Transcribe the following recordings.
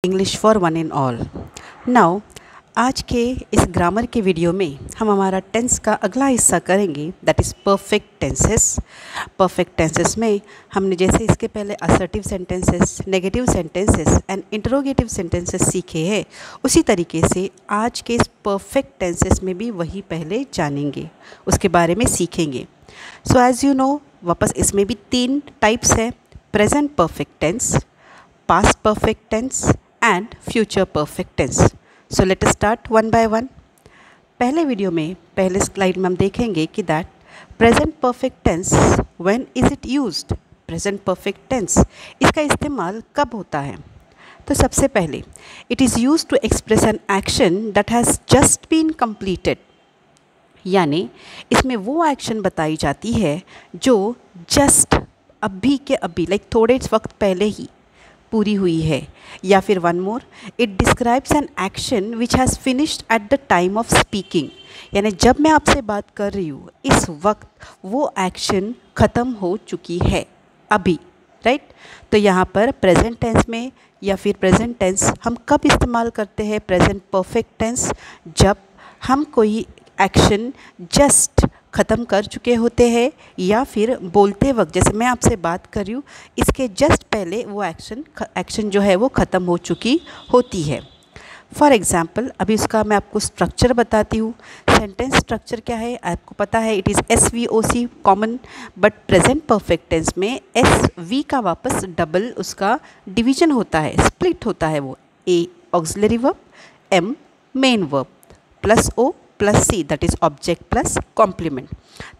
English for one and all. Now आज के इस ग्रामर के वीडियो में हम हमारा टेंस का अगला हिस्सा करेंगे, that is perfect tenses. Perfect tenses में हमने जैसे इसके पहले assertive sentences, negative sentences and interrogative sentences सीखे हैं, उसी तरीके से आज के इस परफेक्ट टेंसेस में भी वही पहले जानेंगे, उसके बारे में सीखेंगे। सो एज़ यू नो, वापस इसमें भी 3 टाइप्स है: present perfect tense, past perfect tense and future perfect tense. So let us start one by one. पहले वीडियो में, पहले स्लाइड में हम देखेंगे कि that present perfect tense when is it used. Present perfect tense इसका इस्तेमाल कब होता है? तो सबसे पहले it is used to express an action that has just been completed, यानी इसमें वो एक्शन बताई जाती है जो जस्ट अभी के अभी, लाइक थोड़े वक्त पहले ही पूरी हुई है। या फिर one more, it describes N action which has finished at the time of speaking, यानी जब मैं आपसे बात कर रही हूँ इस वक्त वो एक्शन ख़त्म हो चुकी है अभी, राइट। तो यहाँ पर प्रेजेंट टेंस में या फिर प्रेजेंट टेंस हम कब इस्तेमाल करते हैं प्रेजेंट परफेक्ट टेंस? जब हम कोई एक्शन जस्ट ख़त्म कर चुके होते हैं या फिर बोलते वक्त, जैसे मैं आपसे बात कर रही हूँ, इसके जस्ट पहले वो एक्शन जो है वो ख़त्म हो चुकी होती है। फॉर एग्ज़ाम्पल, अभी उसका मैं आपको स्ट्रक्चर बताती हूँ। सेंटेंस स्ट्रक्चर क्या है आपको पता है, it is SVOC common, but present perfect tense में SV का वापस डबल उसका डिवीजन होता है, स्प्लिट होता है। वो A auxiliary verb, M main verb, plus O plus C, that is object plus complement.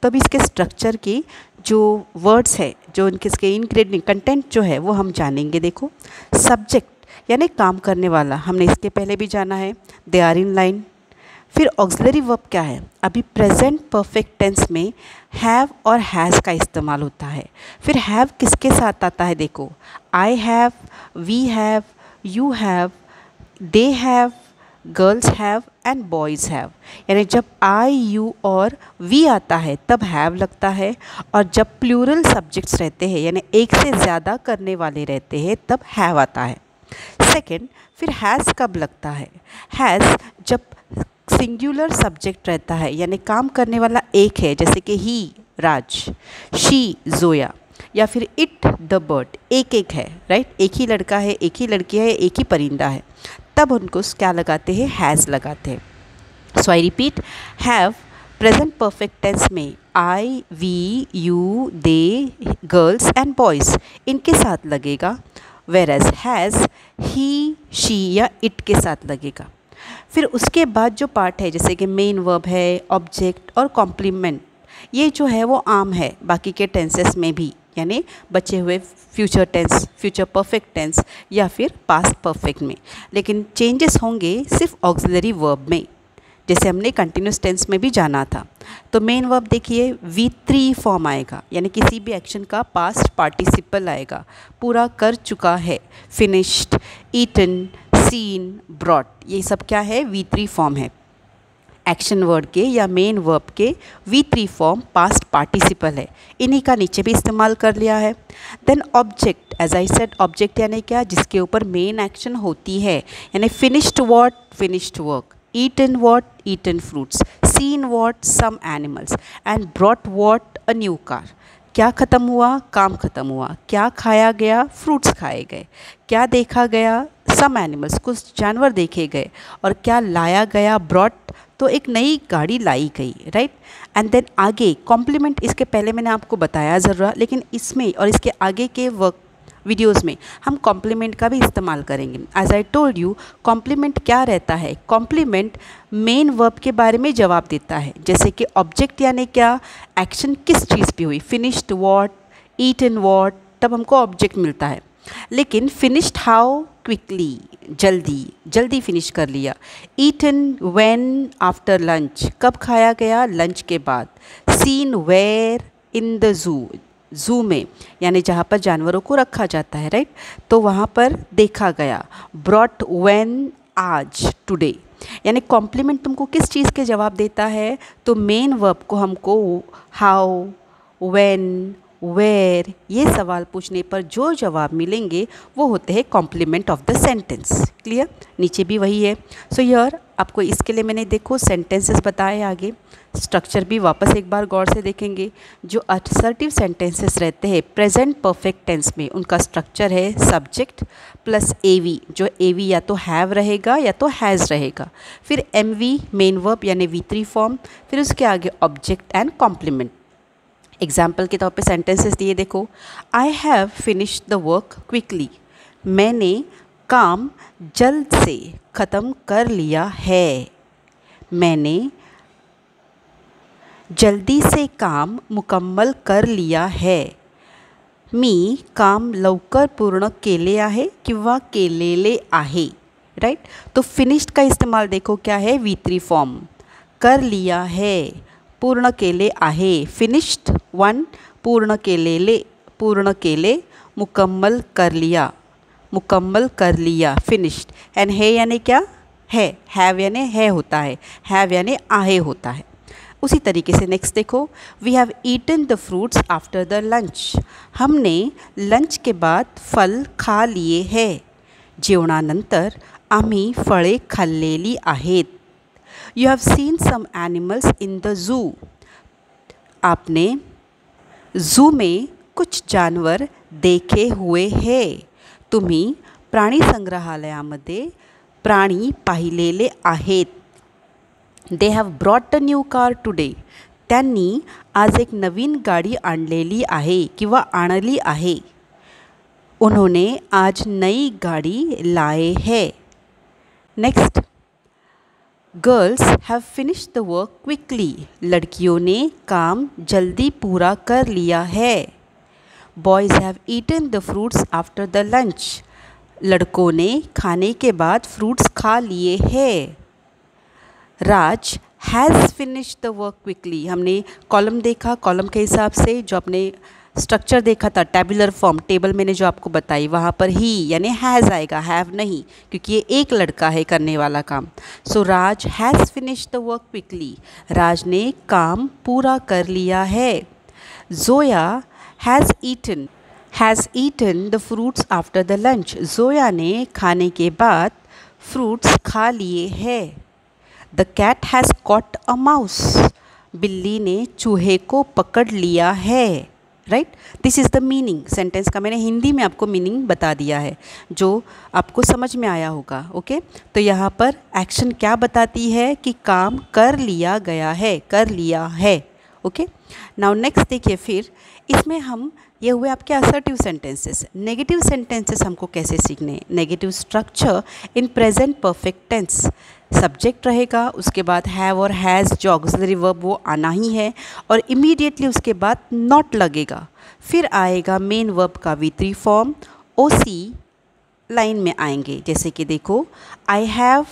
तो अभी इसके स्ट्रक्चर की जो वर्ड्स है, जो इसके इंग्रेडिएंट कंटेंट जो है वो हम जानेंगे। देखो, सब्जेक्ट यानी काम करने वाला, हमने इसके पहले भी जाना है, दे आर इन लाइन। फिर ऑक्सिलरी वर्ब क्या है? अभी प्रेजेंट परफेक्ट टेंस में हैव और हैज़ का इस्तेमाल होता है। फिर हैव किसके साथ आता है? देखो, I have, we have, you have, they have, girls have and boys have, यानी जब आई, यू और वी आता है तब हैव लगता है, और जब प्लूरल सब्जेक्ट्स रहते हैं यानी एक से ज़्यादा करने वाले रहते हैं तब हैव आता है। सेकंड, फिर हैज़ कब लगता है? हैज़ जब सिंगुलर सब्जेक्ट रहता है यानी काम करने वाला एक है, जैसे कि ही राज, शी जोया, या फिर इट द बर्ड, एक है, राइट। एक ही लड़का है, एक ही लड़की है, एक ही परिंदा है, तब उनको क्या लगाते हैं? हैज़ लगाते हैं। So I repeat, have present perfect tense में I, we, you, they, girls and boys इनके साथ लगेगा, वेरएज हैज़ ही, शी या इट के साथ लगेगा। फिर उसके बाद जो पार्ट है, जैसे कि मेन वर्ब है, ऑब्जेक्ट और कॉम्प्लीमेंट, ये जो है वो आम है बाकी के टेंसेस में भी, यानी बचे हुए future tense, future perfect tense या फिर पास्ट परफेक्ट में। लेकिन चेंजेस होंगे सिर्फ ऑक्सिलरी वर्ब में, जैसे हमने कंटिन्यूस टेंस में भी जाना था। तो मेन वर्ब देखिए, V3 फॉर्म आएगा, यानी किसी भी एक्शन का पास्ट पार्टिसिपल आएगा, पूरा कर चुका है, फिनिश्ड, ईटन, सीन, ब्रॉट, ये सब क्या है? V3 फॉर्म है। एक्शन वर्ड के या मेन वर्ब के V3 फॉर्म पास्ट पार्टिसिपल है, इन्हीं का नीचे भी इस्तेमाल कर लिया है। Then object, as I said, object यानी क्या? जिसके ऊपर मेन एक्शन होती है, यानी finished what? Finished work, eaten what? Eaten fruits, seen what? Some animals, and brought what? A new car. क्या ख़त्म हुआ? काम ख़त्म हुआ। क्या खाया गया? फ्रूट्स खाए गए। क्या देखा गया? सम एनिमल्स, कुछ जानवर देखे गए। और क्या लाया गया? ब्रॉट, तो एक नई गाड़ी लाई गई, राइट। एंड देन आगे कॉम्प्लीमेंट, इसके पहले मैंने आपको बताया ज़रूर, लेकिन इसमें और इसके आगे के वर्क वीडियोस में हम कॉम्प्लीमेंट का भी इस्तेमाल करेंगे। As I told you, complement क्या रहता है? कॉम्प्लीमेंट मेन वर्ब के बारे में जवाब देता है, जैसे कि ऑब्जेक्ट यानी क्या? एक्शन किस चीज़ पे हुई, फिनिश्ड व्हाट, ईटन व्हाट, तब हमको ऑब्जेक्ट मिलता है। लेकिन फिनिश्ड हाउ? क्विकली, जल्दी फिनिश कर लिया। Eaten when? आफ्टर लंच, कब खाया गया? लंच के बाद। Seen where? In the zoo में, यानी जहाँ पर जानवरों को रखा जाता है, राइट, तो वहाँ पर देखा गया। Brought when? आज, टुडे, यानी कॉम्प्लीमेंट तुमको किस चीज़ के जवाब देता है? तो मेन वर्ब को हमको हाउ, व्हेन, वेयर, ये सवाल पूछने पर जो जवाब मिलेंगे वो होते हैं complement of the sentence. Clear? नीचे भी वही है। सो हियर आपको इसके लिए मैंने देखो सेंटेंसेस बताए, आगे स्ट्रक्चर भी वापस एक बार गौर से देखेंगे। जो असर्टिव सेंटेंसेस रहते हैं प्रेजेंट परफेक्ट टेंस में, उनका स्ट्रक्चर है सब्जेक्ट प्लस एवी, जो एवी या तो हैव रहेगा या तो हैज़ रहेगा, फिर एमवी मेन वर्ब यानी V3 फॉर्म, फिर उसके आगे ऑब्जेक्ट एंड कॉम्प्लीमेंट। एग्जाम्पल के तौर पे सेंटेंसेस दिए देखो, I have finished the work quickly, मैंने काम जल्द से ख़त्म कर लिया है, मैंने जल्दी से काम मुकम्मल कर लिया है, मी काम लवकर पूर्ण केले आहे किंवा केलेले आहे। राइट? तो फिनिश्ड का इस्तेमाल देखो क्या है, V3 फॉर्म, कर लिया है, पूर्ण केले आहे, फिनिश्ड वन, पूर्ण केलेले, पूर्ण केले, मुकम्मल कर लिया, मुकम्मल कर लिया, फिनिश्ड। एंड है यानी क्या है, हैव यानी है होता है, हैव यानी आहे होता है। उसी तरीके से नेक्स्ट देखो, we have eaten the fruits after the lunch, हमने लंच के बाद फल खा लिए हैं, जेवणानंतर आम्ही फळे खाल्लेली आहेत। You have seen some animals in the zoo, आपने ज़ू में कुछ जानवर देखे हुए हैं, तुम्ही प्राणी संग्रहालयामध्ये प्राणी पाहिलेले आहेत। They have brought a new car today, त्यांनी आज एक नवीन गाडी आणलेली आहे किंवा आणली आहे। उन्होंने आज नई गाड़ी लाए है। Next, girls have finished the work quickly, लड़कियों ने काम जल्दी पूरा कर लिया है। Boys have eaten the fruits after the lunch, लड़कों ने खाने के बाद फ्रूट्स खा लिए हैं। Raj has finished the work quickly, हमने कॉलम देखा, कॉलम के हिसाब से जो अपने स्ट्रक्चर देखा था टेबुलर फॉर्म, टेबल मैंने जो आपको बताई वहाँ पर ही यानी हैज़ आएगा, हैव नहीं, क्योंकि ये एक लड़का है करने वाला काम। So Raj has finished the work quickly, Raj ने काम पूरा कर लिया है। Zoya has eaten the fruits after the lunch, Zoya ने खाने के बाद फ्रूट्स खा लिए हैं। The cat has caught a mouse, बिल्ली ने चूहे को पकड़ लिया है। Right? This is the meaning. Sentence का मैंने हिंदी में आपको मीनिंग बता दिया है जो आपको समझ में आया होगा। ओके? तो यहाँ पर एक्शन क्या बताती है कि काम कर लिया गया है, कर लिया है। ओके? नाउ नेक्स्ट देखिए, फिर इसमें हम ये हुए आपके असर्टिव सेंटेंसेस। नेगेटिव सेंटेंसेस हमको कैसे सीखने? Negative structure in present perfect tense, subject रहेगा, उसके बाद हैव और हैज़ जो ऑक्सिलरी वर्ब वो आना ही है, और इमीडिएटली उसके बाद नॉट लगेगा, फिर आएगा मेन वर्ब का V3 फॉर्म, OC लाइन में आएंगे। जैसे कि देखो, आई हैव,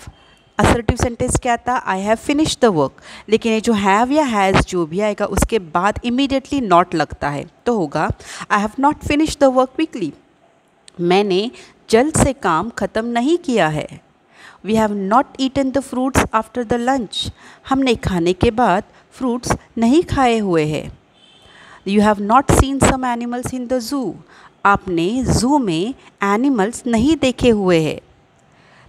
असर्टिव सेंटेंस क्या था, I have finished the work, लेकिन ये जो हैव या हैज़ जो भी आएगा उसके बाद इमीडिएटली नॉट लगता है, तो होगा I have not finished the work quickly, मैंने जल्द से काम ख़त्म नहीं किया है। We have not eaten the fruits after the lunch, हमने खाने के बाद फ्रूट्स नहीं खाए हुए हैं। You have not seen some animals in the zoo, आपने ज़ू में एनिमल्स नहीं देखे हुए हैं।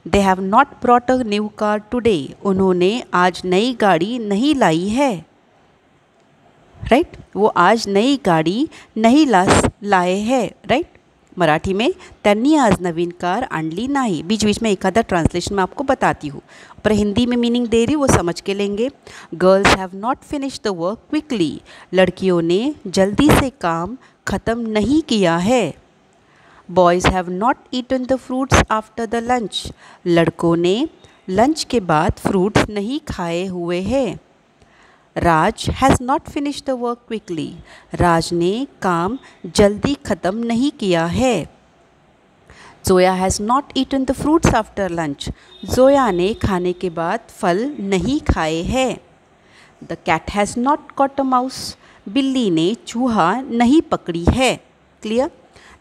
They have not brought a new car today, उन्होंने आज नई गाड़ी नहीं लाई है। राइट? वो आज नई गाड़ी नहीं लाए हैं। राइट? मराठी में त्यांनी आज नवीन कार आणली नाही, बीच बीच में एखादा ट्रांसलेशन मैं आपको बताती हूँ, पर हिंदी में मीनिंग दे रही वो समझ के लेंगे। Girls have not finished the work quickly, लड़कियों ने जल्दी से काम ख़त्म नहीं किया है। Boys have not eaten the fruits after the lunch, लड़कों ने लंच के बाद फ्रूट्स नहीं खाए हुए हैं। Raj has not finished the work quickly, Raj ने काम जल्दी ख़त्म नहीं किया है। Zoya has not eaten the fruits after lunch, Zoya ने खाने के बाद फल नहीं खाए हैं। The cat has not caught a mouse, बिल्ली ने चूहा नहीं पकड़ी है। क्लियर?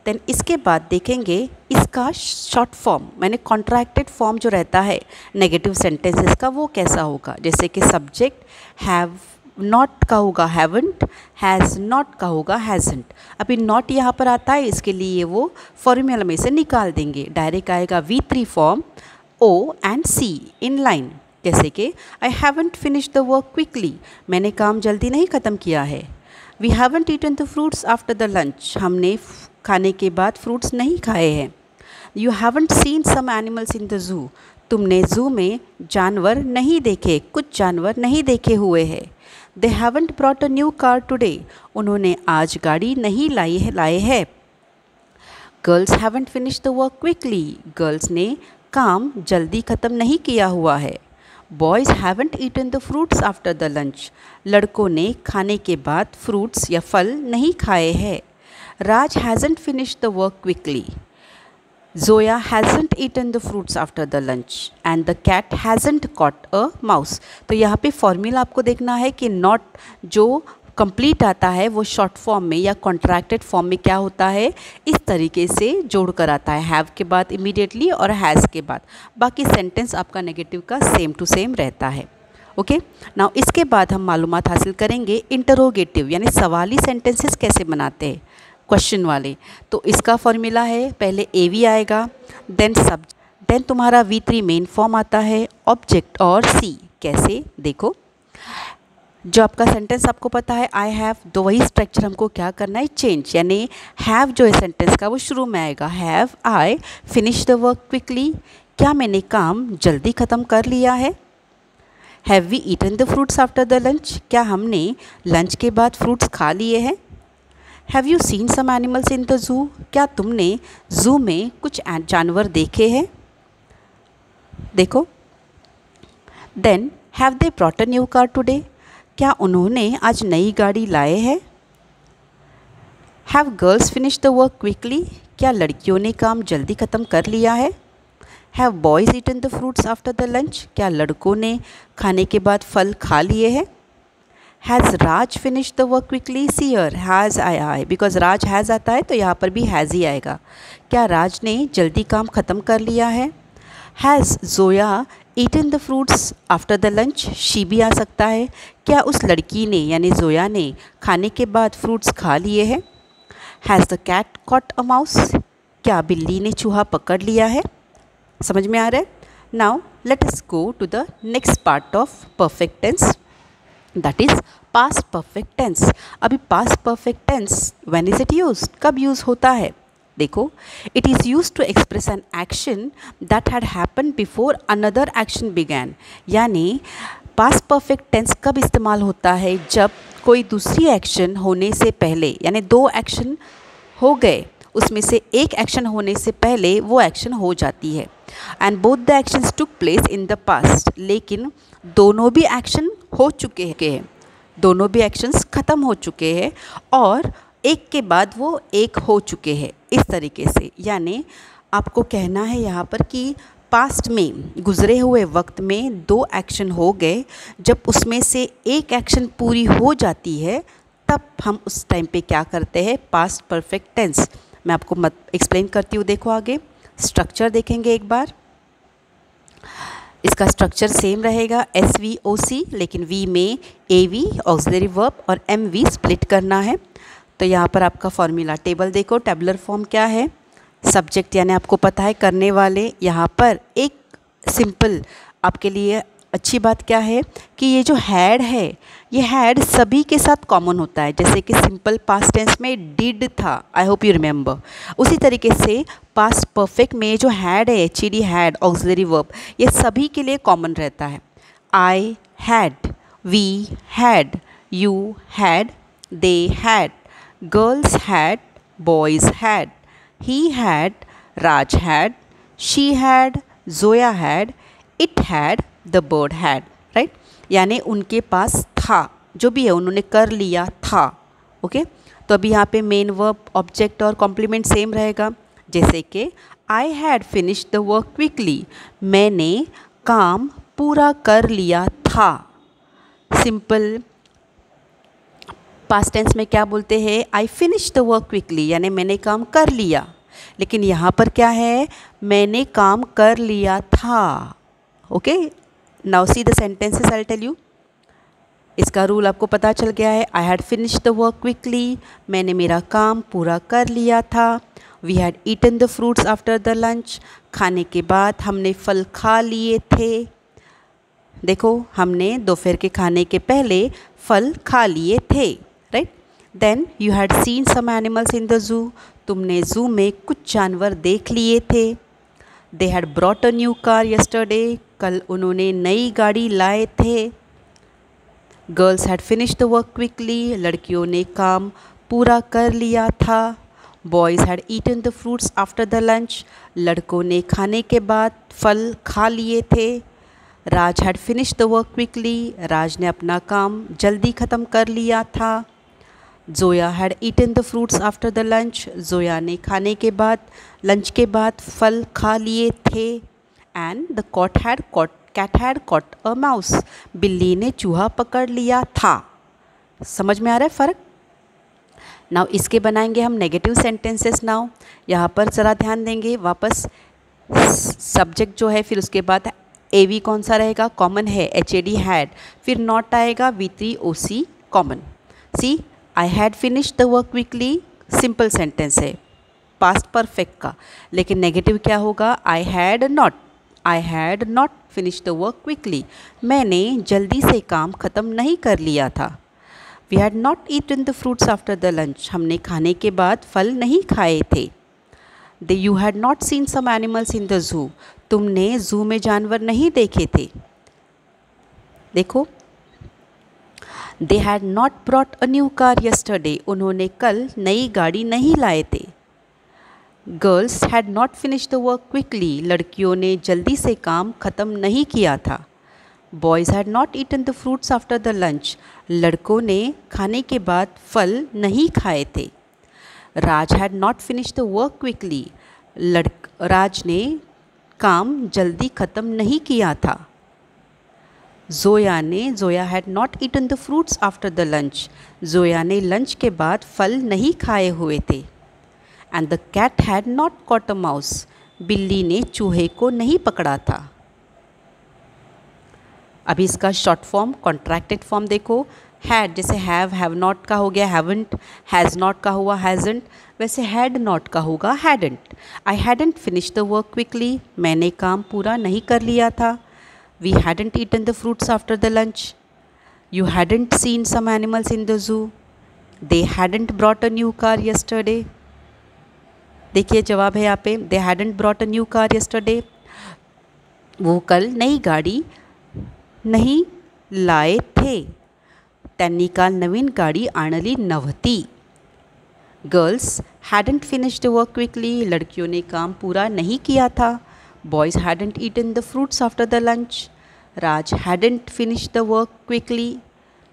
देन इसके बाद देखेंगे इसका शॉर्ट फॉर्म, मैंने कॉन्ट्रैक्टेड फॉर्म जो रहता है नेगेटिव सेंटेंसेस का वो कैसा होगा। जैसे कि सब्जेक्ट हैव नॉट का होगा हैवंट, हैज़ नॉट का होगा हैज़ंट। अभी नॉट यहाँ पर आता है, इसके लिए वो फॉर्मूला में से निकाल देंगे। डायरेक्ट आएगा V3 form O and C in line. जैसे कि I haven't finish the work quickly, मैंने काम जल्दी नहीं ख़त्म किया है। We haven't eaten the fruits after the lunch, हमने खाने के बाद फ्रूट्स नहीं खाए हैं। You haven't seen some animals in the zoo, तुमने ज़ू में जानवर नहीं देखे, कुछ जानवर नहीं देखे हुए हैं। They haven't brought a new car today, उन्होंने आज गाड़ी नहीं लाए है। Girls haven't finish the work quickly, girls ने काम जल्दी ख़त्म नहीं किया हुआ है। Boys haven't eaten the fruits after the lunch, लड़कों ने खाने के बाद फ्रूट्स या फल नहीं खाए हैं। Raj hasn't finish the work quickly, Zoya hasn't eaten the fruits after the lunch and the cat hasn't caught a mouse. तो यहाँ पे फॉर्मूला आपको देखना है कि नॉट जो कंप्लीट आता है वो शॉर्ट फॉर्म में या कॉन्ट्रैक्टेड फॉर्म में क्या होता है, इस तरीके से जोड़ कर आता है, हैव के बाद इमीडिएटली और हैज़ के बाद। बाकी सेंटेंस आपका नेगेटिव का सेम टू सेम रहता है। ओके, नाउ इसके बाद हम मालूमात हासिल करेंगे इंटरोगेटिव यानी सवाली सेंटेंसेस कैसे बनाते हैं, क्वेश्चन वाले। तो इसका फॉर्मूला है, पहले AV आएगा, देन तुम्हारा V3 मेन फॉर्म आता है, ऑब्जेक्ट और C। कैसे देखो, जो आपका सेंटेंस आपको पता है आई हैव, तो वही स्ट्रक्चर हमको क्या करना है, चेंज। यानी हैव जो है सेंटेंस का वो शुरू में आएगा, have I finish the work quickly, क्या मैंने काम जल्दी ख़त्म कर लिया है। Have we eaten the fruits after the lunch, क्या हमने लंच के बाद फ्रूट्स खा लिए हैं। Have you seen some animals in the zoo, क्या तुमने ज़ू में कुछ जानवर देखे हैं। देखो, then have they brought a new car today, क्या उन्होंने आज नई गाड़ी लाए हैं। Have girls finish the work quickly, क्या लड़कियों ने काम जल्दी ख़त्म कर लिया है। Have boys eaten the fruits after the lunch, क्या लड़कों ने खाने के बाद फल खा लिए हैं। Has Raj finish the work quickly, see here has I, because Raj has आता है तो यहाँ पर भी हैज़ ही आएगा। क्या राज ने जल्दी काम ख़त्म कर लिया है। Has Zoya eaten the fruits after the lunch, she भी आ सकता है, क्या उस लड़की ने यानी जोया ने खाने के बाद फ्रूट्स खा लिए हैं। Has the cat caught a mouse, क्या बिल्ली ने चूहा पकड़ लिया है। समझ में आ रहा है। Now let us go to the next part of perfect tense, that is past perfect tense. अभी past perfect tense when is it used, कब यूज़ होता है। देखो, it is use to express an action that had happen before another action began. यानी past perfect tense कब इस्तेमाल होता है, जब कोई दूसरी एक्शन होने से पहले, यानी दो एक्शन हो गए उसमें से एक एक्शन होने से पहले वो एक्शन हो जाती है। And both the actions took place in the past, लेकिन दोनों भी एक्शन हो चुके हैं, दोनों भी एक्शंस ख़त्म हो चुके हैं और एक के बाद वो एक हो चुके हैं, इस तरीके से। यानी आपको कहना है यहाँ पर कि पास्ट में गुज़रे हुए वक्त में दो एक्शन हो गए, जब उसमें से एक एक्शन पूरी हो जाती है तब हम उस टाइम पे क्या करते हैं, पास्ट परफेक्ट टेंस। मैं आपको एक्सप्लेन करती हूँ। देखो आगे स्ट्रक्चर देखेंगे एक बार। इसका स्ट्रक्चर सेम रहेगा, SVOC, लेकिन V में AV ऑक्सिलरी वर्ब और MV स्प्लिट करना है। तो यहाँ पर आपका फॉर्मूला टेबल देखो, टेबुलर फॉर्म क्या है, सब्जेक्ट यानी आपको पता है करने वाले। यहाँ पर एक सिंपल आपके लिए अच्छी बात क्या है कि ये जो हैड है, ये हैड सभी के साथ कॉमन होता है। जैसे कि सिंपल पास्ट टेंस में डिड था, आई होप यू रिमेंबर, उसी तरीके से पास्ट परफेक्ट में जो हैड है, HED हैड ऑक्सिलरी वर्ब, ये सभी के लिए कॉमन रहता है। I had, we had, you had, they had, girls had, boys had, he had, Raj had, she had, Zoya had, it had, the bird had, right? यानी उनके पास था, जो भी है उन्होंने कर लिया था। ओके, तो अभी यहाँ पे मेन वर्ब, ऑब्जेक्ट और कॉम्प्लीमेंट सेम रहेगा। जैसे कि I had finish the work quickly, मैंने काम पूरा कर लिया था। सिंपल पास्ट टेंस में क्या बोलते हैं, आई फिनिश द वर्क क्विकली, यानी मैंने काम कर लिया। लेकिन यहाँ पर क्या है, मैंने काम कर लिया था। Okay, now see the sentences, I will tell you. इसका रूल आपको पता चल गया है। I had finished the work quickly, मैंने मेरा काम पूरा कर लिया था। We had eaten the fruits after the lunch, खाने के बाद हमने फल खा लिए थे। देखो, हमने दोपहर के खाने के पहले फल खा लिए थे, right. Then you had seen some animals in the zoo, तुमने ज़ू में कुछ जानवर देख लिए थे। They had brought a new car yesterday, कल उन्होंने नई गाड़ी लाए थे। Girls had finished the work quickly, लड़कियों ने काम पूरा कर लिया था। Boys had eaten the fruits after the lunch, लड़कों ने खाने के बाद फल खा लिए थे। Raj had finished the work quickly, Raj ने अपना काम जल्दी ख़त्म कर लिया था। Zoya had eaten the fruits after the lunch, Zoya ने खाने के बाद लंच के बाद फल खा लिए थे। And the cat had caught a mouse, बिल्ली ने चूहा पकड़ लिया था। समझ में आ रहा है फ़र्क? नाउ इसके बनाएंगे हम नेगेटिव सेंटेंसेस। नाउ यहाँ पर ज़रा ध्यान देंगे वापस, सब्जेक्ट जो है, फिर उसके बाद एवी कौन सा रहेगा, कॉमन है, HAD हैड, फिर नॉट आएगा, V3OC common. See, I had finished the work quickly simple sentence है, पास्ट परफेक्ट का, लेकिन नेगेटिव क्या होगा, I had not finished the work quickly, मैंने जल्दी से काम ख़त्म नहीं कर लिया था। We had not eaten the fruits after the lunch, हमने खाने के बाद फल नहीं खाए थे। You had not seen some animals in the zoo, तुमने ज़ू में जानवर नहीं देखे थे। देखो, they had not brought a new car yesterday, उन्होंने कल नई गाड़ी नहीं लाए थे। Girls had not finished the work quickly, लड़कियों ने जल्दी से काम ख़त्म नहीं किया था। Boys had not eaten the fruits after the lunch, लड़कों ने खाने के बाद फल नहीं खाए थे। Raj had not finished the work quickly, Raj ने काम जल्दी ख़त्म नहीं किया था। Zoya had not eaten the fruits after the lunch, Zoya ने लंच के बाद फल नहीं खाए हुए थे। And the cat had not caught a mouse, बिल्ली ने चूहे को नहीं पकड़ा था। अभी इसका शॉर्ट फॉर्म, कॉन्ट्रैक्टेड फॉर्म देखो, हैड जैसे हैव नॉट का हो गया हैवंट, हैज़ नॉट का हुआ हैज़ंट, वैसे हैड नॉट का होगा hadn't. I hadn't finished the work quickly, मैंने काम पूरा नहीं कर लिया था। We hadn't eaten the fruits after the lunch, you hadn't seen some animals in the zoo, they hadn't brought a new car yesterday. देखिए जवाब है यहाँ पे, they hadn't brought a new car yesterday, वो कल नई गाड़ी नहीं लाए थे, त्यांनी काल नवीन गाडी आणली नव्हती। Girls hadn't finished the work quickly, लड़कियों ने काम पूरा नहीं किया था। Boys hadn't eaten the fruits after the lunch, Raj hadn't finished the work quickly,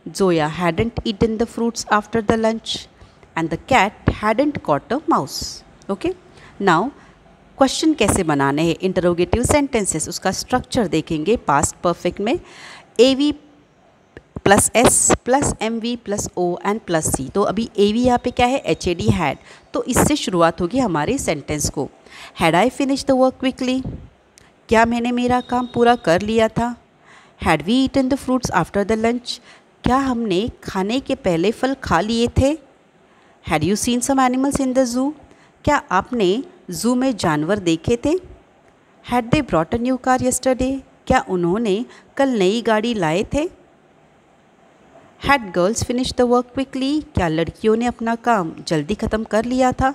Zoya hadn't eaten the fruits after the lunch, and the cat hadn't caught a mouse. Okay, now question कैसे बनाने हैं, इंटरोगेटिव सेंटेंसेस, उसका structure देखेंगे past perfect में। AV plus S plus MV plus O and plus C। तो अभी AV यहाँ पे क्या है, HAD हैड, तो इससे शुरुआत होगी हमारे सेंटेंस को। Had I finish the work quickly, क्या मैंने मेरा काम पूरा कर लिया था। Had we eaten the fruits after the lunch, क्या हमने खाने के पहले फल खा लिए थे। Had you seen some animals in the zoo, क्या आपने ज़ू में जानवर देखे थे। Had they brought a new car yesterday, क्या उन्होंने कल नई गाड़ी लाए थे। Had girls finish the work quickly, क्या लड़कियों ने अपना काम जल्दी ख़त्म कर लिया था।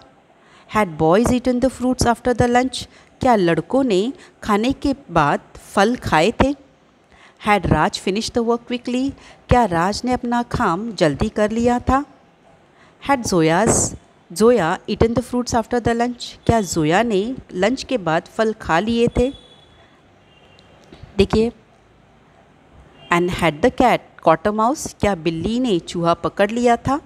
Had boys eaten the fruits after the lunch, क्या लड़कों ने खाने के बाद फल खाए थे। Had Raj finish the work quickly, क्या राज ने अपना काम जल्दी कर लिया था। Had Zoya eaten the fruits after the lunch, क्या जोया ने लंच के बाद फल खा लिए थे। देखिए, and had the cat caught a mouse, क्या बिल्ली ने चूहा पकड़ लिया था।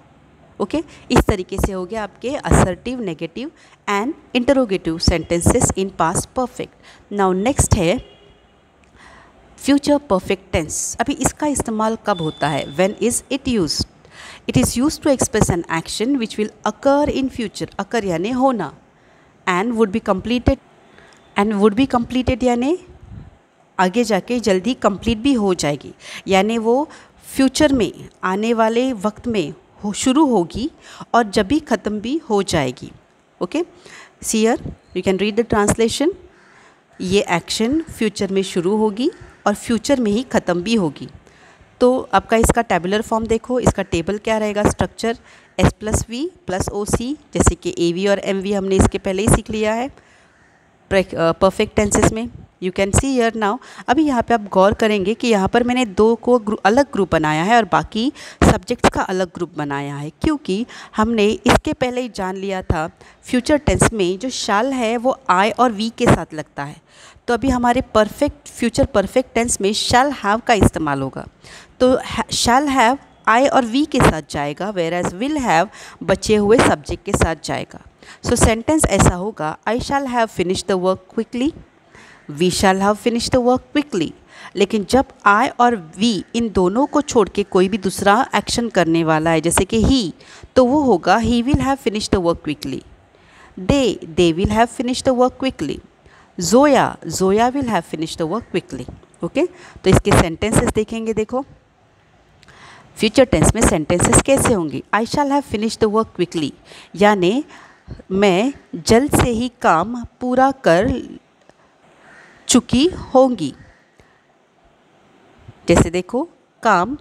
ओके, इस तरीके से हो गया आपके assertive, negative and interrogative sentences in past perfect. Now next है फ्यूचर परफेक्ट टेंस। अभी इसका इस्तेमाल कब होता है, when is it used. It is used to express an action which will occur in future, occur यानी होना, एंड वुड बी कंप्लीटेड यानी आगे जाके जल्दी कंप्लीट भी हो जाएगी, यानी वो फ्यूचर में आने वाले वक्त में शुरू होगी और जब भी ख़त्म भी हो जाएगी। Okay, see here you can read the translation. ये एक्शन फ्यूचर में शुरू होगी और फ्यूचर में ही ख़त्म भी होगी। तो आपका इसका टेबुलर फॉर्म देखो, इसका टेबल क्या रहेगा, स्ट्रक्चर S+V+OC, जैसे कि AV और MV हमने इसके पहले ही सीख लिया है परफेक्ट टेंसेस में। You can see here now. अभी यहाँ पे आप गौर करेंगे कि यहाँ पर मैंने दो को अलग ग्रुप बनाया है और बाकी सब्जेक्ट्स का अलग ग्रुप बनाया है, क्योंकि हमने इसके पहले ही जान लिया था फ्यूचर टेंस में जो शैल है वो I और V के साथ लगता है। तो अभी हमारे फ्यूचर परफेक्ट टेंस में शैल हैव का इस्तेमाल होगा। तो शैल हैव I और V के साथ जाएगा, वेयर एज विल हैव बचे हुए सब्जेक्ट के साथ जाएगा। सो सेंटेंस ऐसा होगा, I shall have finish the work quickly, we shall have finish the work quickly. लेकिन जब I और V इन दोनों को छोड़ के कोई भी दूसरा एक्शन करने वाला है, जैसे कि ही, तो वो होगा he will have finish the work quickly. They will have finish the work quickly. Zoya will have finish the work quickly. Okay, तो इसके सेंटेंसेस देखेंगे। देखो फ्यूचर टेंस में सेंटेंसेस कैसे होंगे। I shall have finish the work quickly, यानी मैं जल्द से ही काम पूरा कर चुकी होंगी। जैसे देखो, काम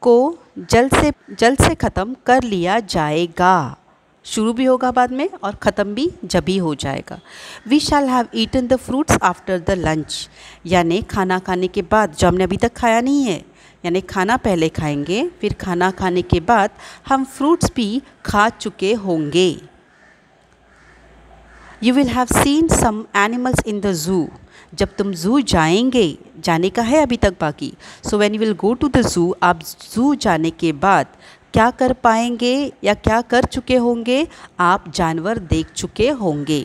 को जल्द से ख़त्म कर लिया जाएगा, शुरू भी होगा बाद में और ख़त्म भी जब भी हो जाएगा। We shall have eaten the fruits after the lunch, यानी खाना खाने के बाद, जो हमने अभी तक खाया नहीं है, यानी खाना पहले खाएंगे, फिर खाना खाने के बाद हम फ्रूट्स भी खा चुके होंगे। You will have seen some animals in the zoo, जब तुम ज़ू जाएंगे, जाने का है अभी तक बाकी। So when you will go to the zoo, आप ज़ू जाने के बाद क्या कर पाएंगे या क्या कर चुके होंगे, आप जानवर देख चुके होंगे।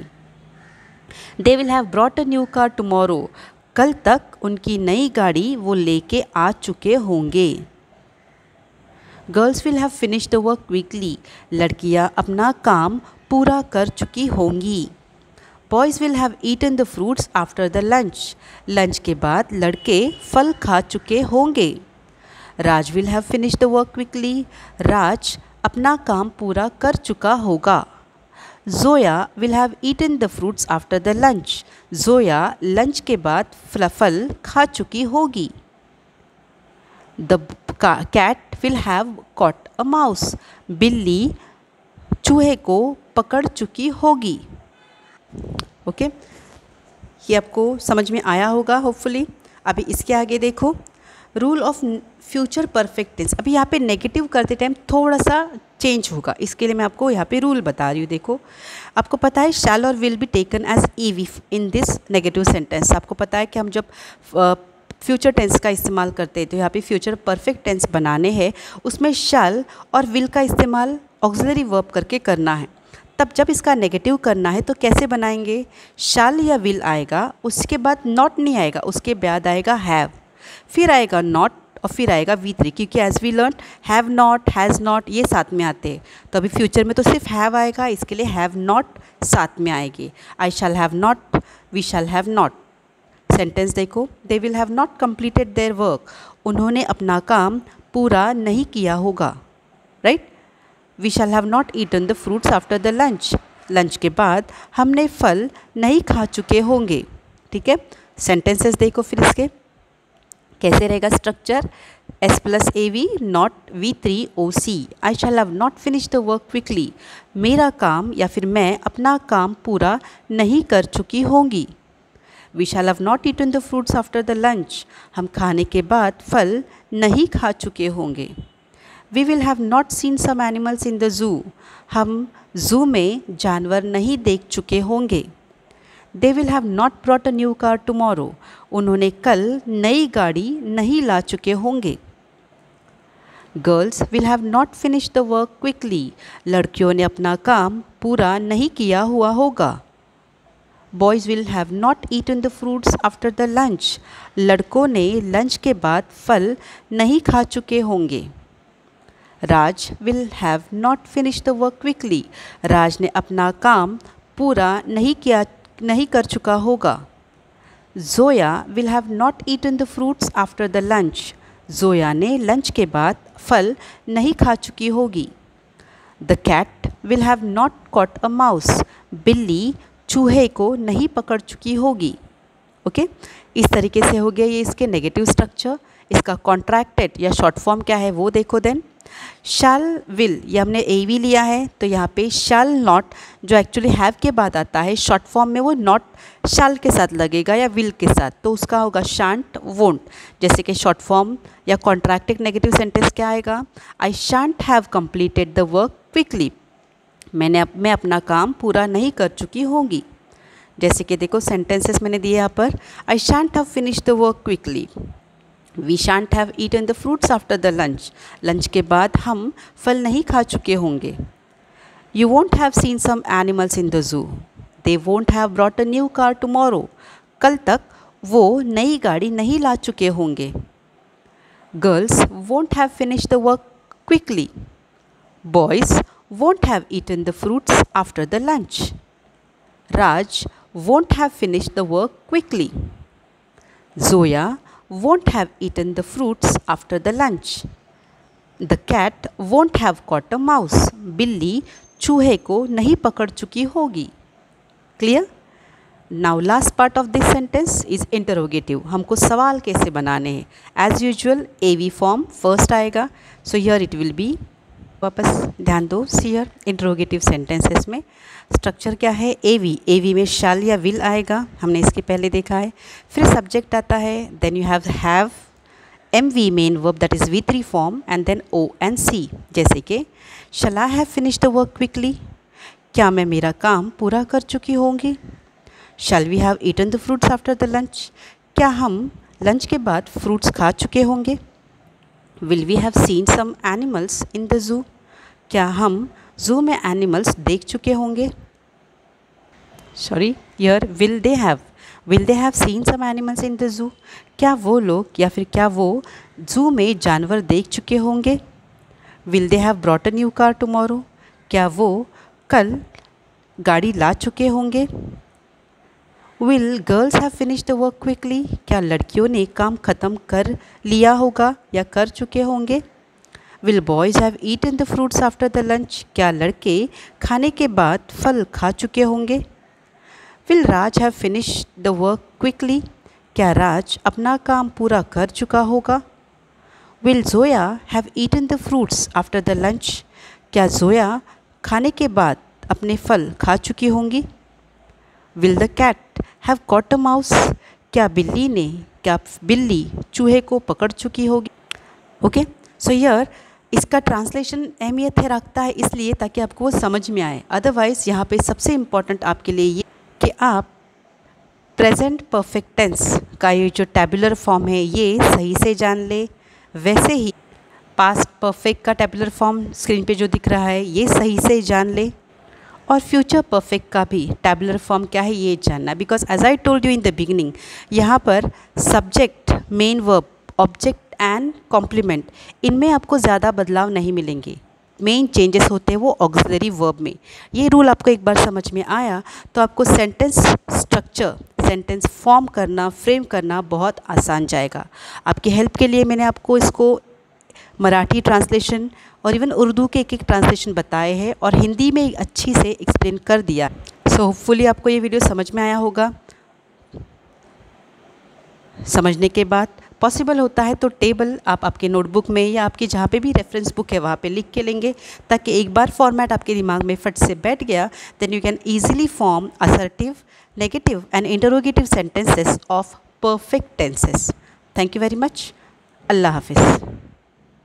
They will have brought a new car tomorrow, कल तक उनकी नई गाड़ी वो लेके आ चुके होंगे। Girls will have finish the work quickly, लड़कियां अपना काम पूरा कर चुकी होंगी। Boys will have eaten the fruits after the lunch, lunch के बाद लड़के फल खा चुके होंगे। Raj will have finish the work quickly, Raj अपना काम पूरा कर चुका होगा। Zoya will have eaten the fruits after the lunch, Zoya lunch के बाद फल खा चुकी होगी। The cat will have caught a mouse, बिल्ली चूहे को पकड़ चुकी होगी। ओके, ये आपको समझ में आया होगा होपफुली। अभी इसके आगे देखो, rule of future perfect tense. अभी यहाँ पे नेगेटिव करते टाइम थोड़ा सा चेंज होगा, इसके लिए मैं आपको यहाँ पे रूल बता रही हूँ। देखो, आपको पता है शैल और will be taken as EV in this negative sentence. आपको पता है कि हम जब फ्यूचर टेंस का इस्तेमाल करते हैं तो यहाँ पे फ्यूचर परफेक्ट टेंस बनाने हैं, उसमें शैल और विल का इस्तेमाल ऑक्सिलरी वर्ब करके करना है। तब जब इसका नेगेटिव करना है तो कैसे बनाएंगे, शैल या विल आएगा, उसके बाद नॉट नहीं आएगा, उसके बाद आएगा हैव, फिर आएगा नॉट और फिर आएगा V3, क्योंकि as we learn have not, has not ये साथ में आते हैं। तो अभी फ्यूचर में तो सिर्फ हैव आएगा, इसके लिए हैव नॉट साथ में आएगी। I shall have not, we shall have not. Sentence देखो, they will have not completed their work, उन्होंने अपना काम पूरा नहीं किया होगा। Right, we shall have not eaten the fruits after the lunch, lunch के बाद हमने फल नहीं खा चुके होंगे। ठीक है, सेंटेंसेस देखो फिर इसके कैसे रहेगा structure. S+AV not V3OC, I shall have not finish the work quickly, मेरा काम या फिर मैं अपना काम पूरा नहीं कर चुकी होंगी। We shall have not eaten the fruits after the lunch, हम खाने के बाद फल नहीं खा चुके होंगे। We will have not seen some animals in the zoo, हम ज़ू में जानवर नहीं देख चुके होंगे। They will have not brought a new car tomorrow, उन्होंने कल नई गाड़ी नहीं ला चुके होंगे। Girls will have not finish the work quickly, लड़कियों ने अपना काम पूरा नहीं किया हुआ होगा। Boys will have not eaten the fruits after the lunch, लड़कों ने लंच के बाद फल नहीं खा चुके होंगे। Raj will have not finish the work quickly, Raj ने अपना काम पूरा नहीं कर चुका होगा। Zoya will have not eaten the fruits after the lunch, Zoya ने लंच के बाद फल नहीं खा चुकी होगी। The cat will have not caught a mouse. बिल्ली चूहे को नहीं पकड़ चुकी होगी। ओके इस तरीके से हो गया ये इसके नेगेटिव स्ट्रक्चर। इसका कॉन्ट्रैक्टेड या शॉर्ट फॉर्म क्या है वो देखो देन। शैल विल ये हमने ए वी लिया है तो यहाँ पे शैल नॉट जो एक्चुअली हैव के बाद आता है शॉर्ट फॉर्म में वो नॉट शैल के साथ लगेगा या विल के साथ, तो उसका होगा शांट वोंट। जैसे कि शॉर्ट फॉर्म या कॉन्ट्रैक्टेड नेगेटिव सेंटेंस क्या आएगा, I shan't have completed the work quickly. मैं अपना काम पूरा नहीं कर चुकी होंगी। जैसे कि देखो सेंटेंसेस मैंने दिए यहाँ पर, I shan't have finish the work quickly. We shan't have eaten the fruits after the lunch. Lunch के बाद हम फल नहीं खा चुके होंगे। You won't have seen some animals in the zoo. They won't have brought a new car tomorrow. कल तक वो नई गाड़ी नहीं ला चुके होंगे। Girls won't have finish the work quickly. Boys won't have eaten the fruits after the lunch. Raj won't have finished the work quickly. Zoya won't have eaten the fruits after the lunch. The cat won't have caught a mouse. बिल्ली चूहे को नहीं पकड़ चुकी होगी। Clear? Now last part of this sentence is interrogative. हमको सवाल कैसे बनाने हैं। As usual AV form first आएगा. So here it will be, वापस ध्यान दो सीयर इंट्रोगेटिव सेंटेंसेस में स्ट्रक्चर क्या है, एवी में शैल या विल आएगा, हमने इसके पहले देखा है। फिर सब्जेक्ट आता है, then you have MV main verb that is V3 form and then O and C। जैसे कि shall I have finish the work quickly, क्या मैं मेरा काम पूरा कर चुकी होंगी। Shall we have eaten the fruits after the lunch, क्या हम लंच के बाद फ्रूट्स खा चुके होंगे। Will we have seen some animals in the zoo, क्या हम जू में एनिमल्स देख चुके होंगे। Sorry here will they have seen some animals in the zoo, क्या वो लोग या फिर क्या वो जू में जानवर देख चुके होंगे। Will they have brought a new car tomorrow, क्या वो कल गाड़ी ला चुके होंगे। Will girls have finish the work quickly, क्या लड़कियों ने काम ख़त्म कर लिया होगा या कर चुके होंगे। Will boys have eaten the fruits after the lunch, क्या लड़के खाने के बाद फल खा चुके होंगे। Will Raj have finish the work quickly, क्या राज अपना काम पूरा कर चुका होगा। Will Zoya have eaten the fruits after the lunch, क्या जोया खाने के बाद अपने फल खा चुकी होंगी। Will the cat have caught a mouse, क्या बिल्ली चूहे को पकड़ चुकी होगी। ओके सो हियर इसका ट्रांसलेशन अहमियत है रखता है इसलिए ताकि आपको वो समझ में आए। अदरवाइज़ यहाँ पे सबसे इम्पॉर्टेंट आपके लिए ये कि आप प्रेजेंट परफेक्ट टेंस का ये जो टैबुलर फॉर्म है ये सही से जान ले। वैसे ही पास्ट परफेक्ट का टैबुलर फॉर्म स्क्रीन पे जो दिख रहा है ये सही से जान ले, और फ्यूचर परफेक्ट का भी टैबुलर फॉर्म क्या है ये जानना। Because as I told you in the beginning, यहाँ पर subject, main verb, object and complement इनमें आपको ज़्यादा बदलाव नहीं मिलेंगे। मेन चेंजेस होते हैं वो ऑक्सिलरी वर्ब में। ये रूल आपको एक बार समझ में आया तो आपको सेंटेंस स्ट्रक्चर, सेंटेंस फॉर्म करना, फ्रेम करना बहुत आसान जाएगा। आपकी हेल्प के लिए मैंने आपको इसको मराठी ट्रांसलेशन और इवन उर्दू के एक ट्रांसलेशन बताए हैं और हिंदी में अच्छी से एक्सप्लेन कर दिया। सो होपफुली आपको ये वीडियो समझ में आया होगा। समझने के बाद पॉसिबल होता है तो टेबल आप आपके नोटबुक में या आपकी जहाँ पे भी रेफरेंस बुक है वहाँ पे लिख के लेंगे, ताकि एक बार फॉर्मेट आपके दिमाग में फट से बैठ गया then you can easily form assertive, negative and interrogative sentences of perfect tenses. Thank you very much. अल्लाह हाफिज़।